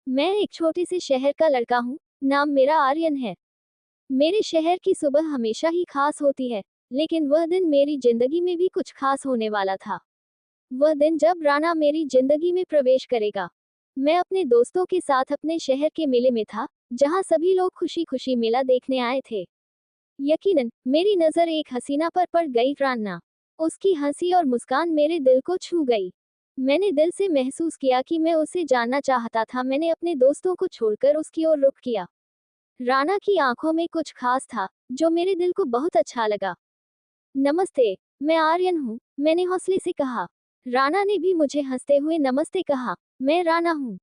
मैं एक छोटे से शहर का लड़का हूँ। नाम मेरा आर्यन है। मेरे शहर की सुबह हमेशा ही खास होती है, लेकिन वह दिन मेरी जिंदगी में भी कुछ खास होने वाला था। वह दिन जब राना मेरी जिंदगी में प्रवेश करेगा। मैं अपने दोस्तों के साथ अपने शहर के मेले में था, जहाँ सभी लोग खुशी खुशी मेला देखने आए थे। यकीनन मेरी नजर एक हसीना पर पड़ गई। राना, उसकी हंसी और मुस्कान मेरे दिल को छू गई। मैंने दिल से महसूस किया कि मैं उसे जानना चाहता था। मैंने अपने दोस्तों को छोड़कर उसकी ओर रुख किया। राना की आंखों में कुछ खास था, जो मेरे दिल को बहुत अच्छा लगा। नमस्ते, मैं आर्यन हूँ, मैंने हौसले से कहा। राना ने भी मुझे हंसते हुए नमस्ते कहा। मैं राना हूँ।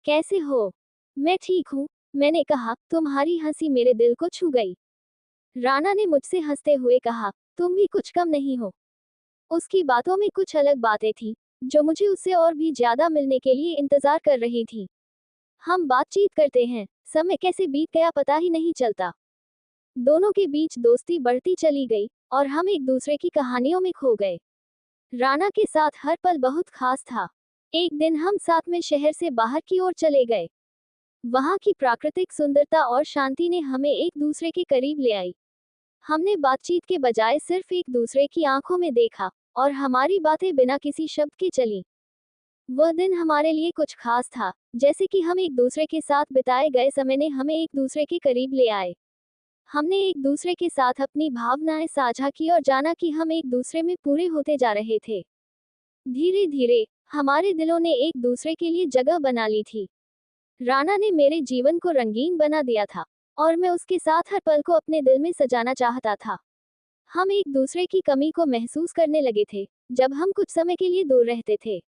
कैसे हो? मैं ठीक हूँ, मैंने कहा। तुम्हारी हंसी मेरे दिल को छू गई। राना ने मुझसे हंसते हुए कहा, तुम भी कुछ कम नहीं हो। उसकी बातों में कुछ अलग बातें थी, जो मुझे उससे और भी ज्यादा मिलने के लिए इंतजार कर रही थी। हम बातचीत करते हैं, समय कैसे बीत गया पता ही नहीं चलता। दोनों के बीच दोस्ती बढ़ती चली गई, और हम एक दूसरे की कहानियों में खो गए। राना के साथ हर पल बहुत खास था। एक दिन हम साथ में शहर से बाहर की ओर चले गए। वहाँ की प्राकृतिक सुंदरता और शांति ने हमें एक दूसरे के करीब ले आई। हमने बातचीत के बजाय सिर्फ एक दूसरे की आंखों में देखा, और हमारी बातें बिना किसी शब्द के चली। वह दिन हमारे लिए कुछ खास था, जैसे कि हम एक दूसरे के साथ बिताए गए समय ने हमें एक दूसरे के करीब ले आए। हमने एक दूसरे के साथ अपनी भावनाएं साझा की और जाना कि हम एक दूसरे में पूरे होते जा रहे थे। धीरे धीरे हमारे दिलों ने एक दूसरे के लिए जगह बना ली थी। राना ने मेरे जीवन को रंगीन बना दिया था, और मैं उसके साथ हर पल को अपने दिल में सजाना चाहता था। हम एक दूसरे की कमी को महसूस करने लगे थे, जब हम कुछ समय के लिए दूर रहते थे।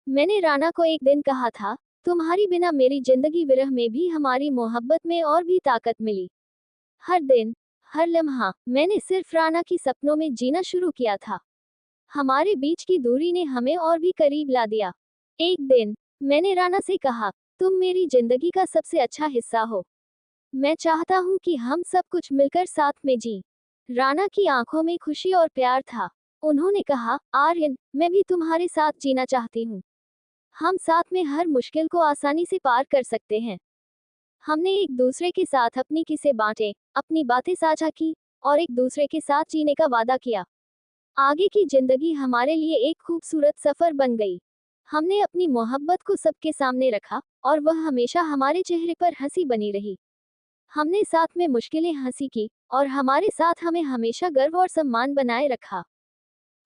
मैंने राना को एक दिन कहा था, तुम्हारी बिना मेरी जिंदगी विरह में भी हमारी मोहब्बत में और भी ताकत मिली। हर दिन, हर लम्हा, मैंने सिर्फ राना की सपनों में जीना शुरू किया था। हमारे बीच की दूरी ने हमें और भी करीब ला दिया। एक दिन, मैंने राना से कहा, तुम मेरी जिंदगी का सबसे अच्छा हिस्सा हो। मैं चाहता हूँ कि हम सब कुछ मिलकर साथ में जी। राना की आंखों में खुशी और प्यार था। उन्होंने कहा, आर्यन, मैं भी तुम्हारे साथ जीना चाहती हूँ। हम साथ में हर मुश्किल को आसानी से पार कर सकते हैं। हमने एक दूसरे के साथ अपनी किस्से बांटे, अपनी बातें साझा की, और एक दूसरे के साथ जीने का वादा किया। आगे की जिंदगी हमारे लिए एक खूबसूरत सफर बन गई। हमने अपनी मोहब्बत को सबके सामने रखा, और वह हमेशा हमारे चेहरे पर हंसी बनी रही। हमने साथ में मुश्किलें हंसी की, और हमारे साथ हमें हमेशा गर्व और सम्मान बनाए रखा।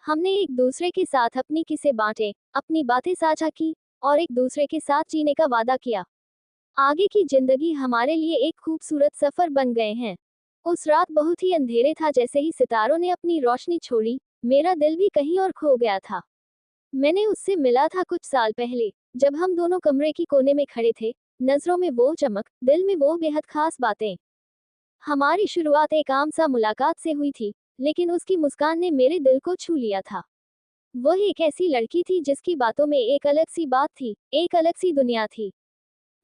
हमने एक दूसरे के साथ अपनी किस्से बांटे, अपनी बातें साझा की, और एक दूसरे के साथ जीने का वादा किया। आगे की जिंदगी हमारे लिए एक खूबसूरत सफर बन गए हैं। उस रात बहुत ही अंधेरे था। जैसे ही सितारों ने अपनी रोशनी छोड़ी, मेरा दिल भी कहीं और खो गया था। मैंने उससे मिला था कुछ साल पहले, जब हम दोनों कमरे की कोने में खड़े थे। नजरों में वो चमक, दिल में वो बेहद खास बातें। हमारी शुरुआत एक आम सा मुलाकात से हुई थी, लेकिन उसकी मुस्कान ने मेरे दिल को छू लिया था। वह एक ऐसी लड़की थी जिसकी बातों में एक अलग सी बात थी, एक अलग सी दुनिया थी।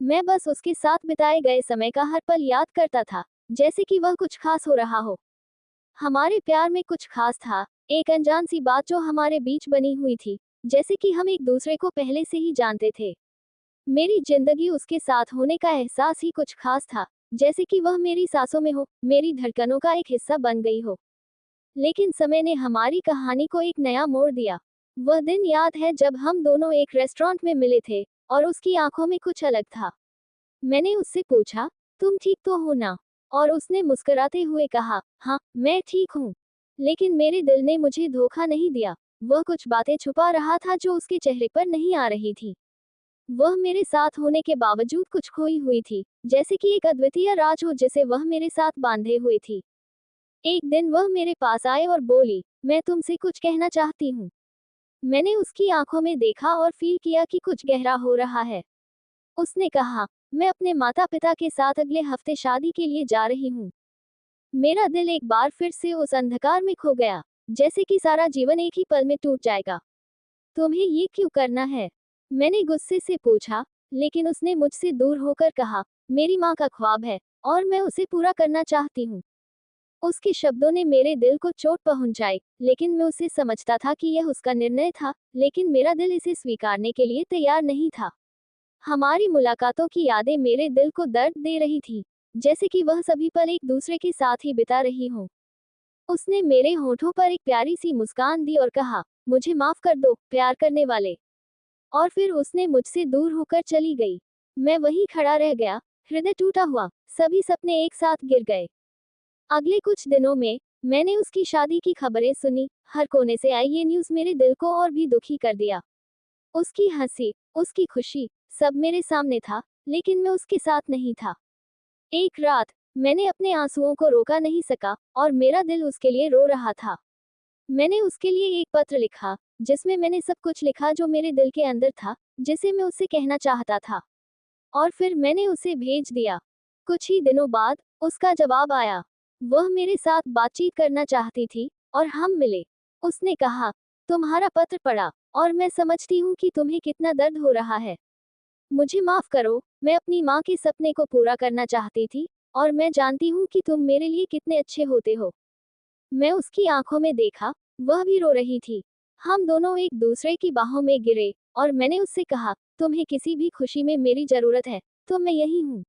मैं बस उसके साथ बिताए गए समय का हर पल याद करता था, जैसे कि वह कुछ खास हो रहा हो। हमारे प्यार में कुछ खास था, एक अनजान सी बात जो हमारे बीच बनी हुई थी, जैसे कि हम एक दूसरे को पहले से ही जानते थे। मेरी जिंदगी उसके साथ होने का एहसास ही कुछ खास था, जैसे कि वह मेरी सांसों में हो, मेरी धड़कनों का एक हिस्सा बन गई हो। लेकिन समय ने हमारी कहानी को एक नया मोड़ दिया। वह दिन याद है जब हम दोनों एक रेस्टोरेंट में मिले थे, और उसकी आंखों में कुछ अलग था। मैंने उससे पूछा, तुम ठीक तो हो ना? और उसने मुस्कुराते हुए कहा, हाँ, मैं ठीक हूँ। लेकिन मेरे दिल ने मुझे धोखा नहीं दिया। वह कुछ बातें छुपा रहा था जो उसके चेहरे पर नहीं आ रही थी। वह मेरे साथ होने के बावजूद कुछ खोई हुई थी, जैसे कि एक अद्वितीय राज हो जिसे वह मेरे साथ बांधे हुए थी। एक दिन वह मेरे पास आए और बोली, मैं तुमसे कुछ कहना चाहती हूँ। मैंने उसकी आंखों में देखा और फील किया कि कुछ गहरा हो रहा है। उसने कहा, मैं अपने माता पिता के साथ अगले हफ्ते शादी के लिए जा रही हूँ। मेरा दिल एक बार फिर से उस अंधकार में खो गया, जैसे कि सारा जीवन एक ही पल में टूट जाएगा। तुम्हें ये क्यों करना है? मैंने गुस्से से पूछा, लेकिन उसने मुझसे दूर होकर कहा, मेरी माँ का ख्वाब है, और मैं उसे पूरा करना चाहती हूँ। उसके शब्दों ने मेरे दिल को चोट पहुंचाई, लेकिन मैं उसे समझता था कि यह उसका निर्णय था, लेकिन मेरा दिल इसे स्वीकारने के लिए तैयार नहीं था। हमारी मुलाकातों की यादें मेरे दिल को दर्द दे रही थी, जैसे कि वह सभी पल एक दूसरे के साथ ही बिता रही हों। उसने मेरे होठों पर एक प्यारी सी मुस्कान दी और कहा, मुझे माफ कर दो, प्यार करने वाले। और फिर उसने मुझसे दूर होकर चली गई। मैं वहीं खड़ा रह गया, हृदय टूटा हुआ, सभी सपने एक साथ गिर गए। अगले कुछ दिनों में मैंने उसकी शादी की खबरें सुनी। हर कोने से आई ये न्यूज़ मेरे दिल को और भी दुखी कर दिया। उसकी हंसी, उसकी खुशी, सब मेरे सामने था, लेकिन मैं उसके साथ नहीं था। एक रात मैंने अपने आंसुओं को रोका नहीं सका और मेरा दिल उसके लिए रो रहा था। मैंने उसके लिए एक पत्र लिखा, जिसमें मैंने सब कुछ लिखा जो मेरे दिल के अंदर था, जिसे मैं उससे कहना चाहता था। और फिर मैंने उसे भेज दिया। कुछ ही दिनों बाद उसका जवाब आया। वह मेरे साथ बातचीत करना चाहती थी और हम मिले। उसने कहा, तुम्हारा पत्र पढ़ा और मैं समझती हूँ कि तुम्हें कितना दर्द हो रहा है। मुझे माफ करो, मैं अपनी माँ के सपने को पूरा करना चाहती थी और मैं जानती हूँ कि तुम मेरे लिए कितने अच्छे होते हो। मैं उसकी आंखों में देखा, वह भी रो रही थी। हम दोनों एक दूसरे की बाहों में गिरे और मैंने उससे कहा, तुम्हें किसी भी खुशी में मेरी जरूरत है, तो मैं यही हूँ।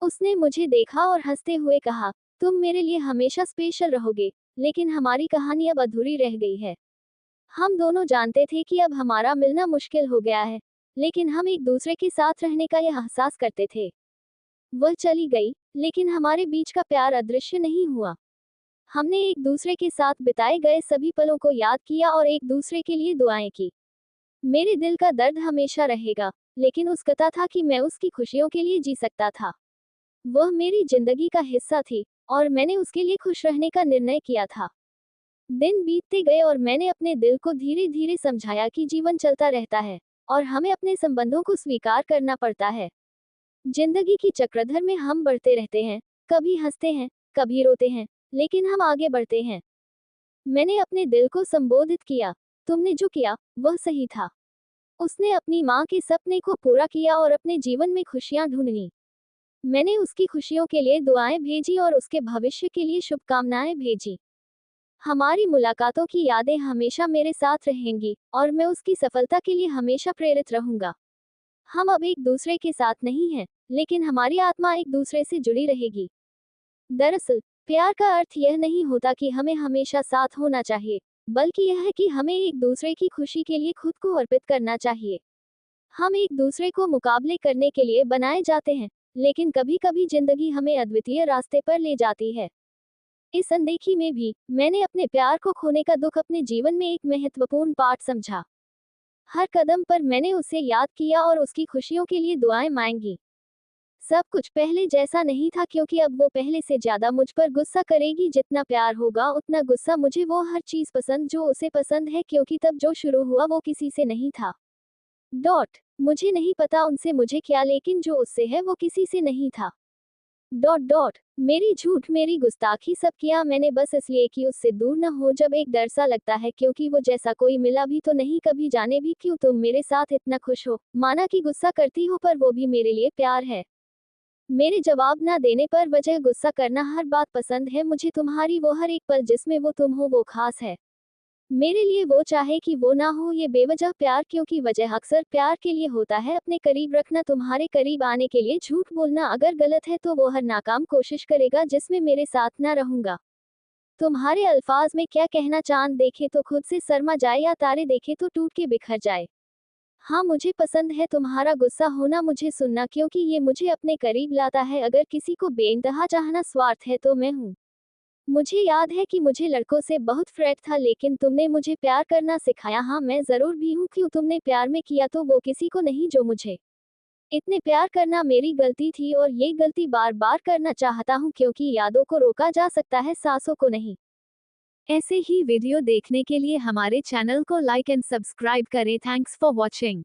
उसने मुझे देखा और हंसते हुए कहा, तुम मेरे लिए हमेशा स्पेशल रहोगे, लेकिन हमारी कहानी अब अधूरी रह गई है। हम दोनों जानते थे कि अब हमारा मिलना मुश्किल हो गया है, लेकिन हम एक दूसरे के साथ रहने का यह एहसास करते थे। वह चली गई, लेकिन हमारे बीच का प्यार अदृश्य नहीं हुआ। हमने एक दूसरे के साथ बिताए गए सभी पलों को याद किया और एक दूसरे के लिए दुआएं की। मेरे दिल का दर्द हमेशा रहेगा, लेकिन उसका था कि मैं उसकी खुशियों के लिए जी सकता था। वह मेरी जिंदगी का हिस्सा थी और मैंने उसके लिए खुश रहने का निर्णय किया था। दिन बीतते गए और मैंने अपने दिल को धीरे धीरे समझाया कि जीवन चलता रहता है और हमें अपने संबंधों को स्वीकार करना पड़ता है। जिंदगी की चक्रधर में हम बढ़ते रहते हैं, कभी हंसते हैं, कभी रोते हैं, लेकिन हम आगे बढ़ते हैं। मैंने अपने दिल को संबोधित किया, तुमने जो किया वह सही था। उसने अपनी माँ के सपने को पूरा किया और अपने जीवन में खुशियाँ ढूंढी। मैंने उसकी खुशियों के लिए दुआएं भेजी और उसके भविष्य के लिए शुभकामनाएं भेजी। हमारी मुलाकातों की यादें हमेशा मेरे साथ रहेंगी और मैं उसकी सफलता के लिए हमेशा प्रेरित रहूंगा। हम अब एक दूसरे के साथ नहीं हैं, लेकिन हमारी आत्मा एक दूसरे से जुड़ी रहेगी। दरअसल प्यार का अर्थ यह नहीं होता कि हमें हमेशा साथ होना चाहिए, बल्कि यह है कि हमें एक दूसरे की खुशी के लिए खुद को अर्पित करना चाहिए। हम एक दूसरे को मुकाबले करने के लिए बनाए जाते हैं, लेकिन कभी कभी जिंदगी हमें अद्वितीय रास्ते पर ले जाती है। इस अनदेखी में भी मैंने अपने प्यार को खोने का दुख अपने जीवन में एक महत्वपूर्ण पाठ समझा। हर कदम पर मैंने उसे याद किया और उसकी खुशियों के लिए दुआएं मांगी। सब कुछ पहले जैसा नहीं था, क्योंकि अब वो पहले से ज्यादा मुझ पर गुस्सा करेगी। जितना प्यार होगा उतना गुस्सा। मुझे वो हर चीज पसंद जो उसे पसंद है, क्योंकि तब जो शुरू हुआ वो किसी से नहीं था। डॉट। मुझे नहीं पता उनसे मुझे क्या, लेकिन जो उससे है वो किसी से नहीं था। Dot dot. मेरी झूठ, मेरी गुस्ताखी, सब किया मैंने बस इसलिए कि उससे दूर न हो। जब एक डर सा लगता है, क्योंकि वो जैसा कोई मिला भी तो नहीं कभी, जाने भी क्यों तुम मेरे साथ इतना खुश हो। माना कि गुस्सा करती हो, पर वो भी मेरे लिए प्यार है। मेरे जवाब ना देने पर वजह गुस्सा करना, हर बात पसंद है मुझे तुम्हारी, वो हर एक पल जिसमें वो तुम हो वो खास है मेरे लिए। वो चाहे कि वो ना हो ये बेवजह प्यार, क्योंकि वजह अक्सर प्यार के लिए होता है अपने करीब रखना, तुम्हारे करीब आने के लिए झूठ बोलना। अगर गलत है तो वो हर नाकाम कोशिश करेगा जिसमें मेरे साथ ना रहूंगा। तुम्हारे अल्फाज में क्या कहना, चांद देखे तो खुद से शर्मा जाए या तारे देखे तो टूट के बिखर जाए। हाँ, मुझे पसंद है तुम्हारा गुस्सा होना, मुझे सुनना, क्योंकि ये मुझे अपने करीब लाता है। अगर किसी को बेइंतहा चाहना स्वार्थ है तो मैं हूँ। मुझे याद है कि मुझे लड़कों से बहुत फ्रेट था, लेकिन तुमने मुझे प्यार करना सिखाया। हाँ, मैं जरूर भी हूँ। क्यों तुमने प्यार में किया तो वो किसी को नहीं जो मुझे। इतने प्यार करना मेरी गलती थी और ये गलती बार बार करना चाहता हूँ, क्योंकि यादों को रोका जा सकता है, सांसों को नहीं। ऐसे ही वीडियो देखने के लिए हमारे चैनल को लाइक एंड सब्सक्राइब करें। Thanks for watching.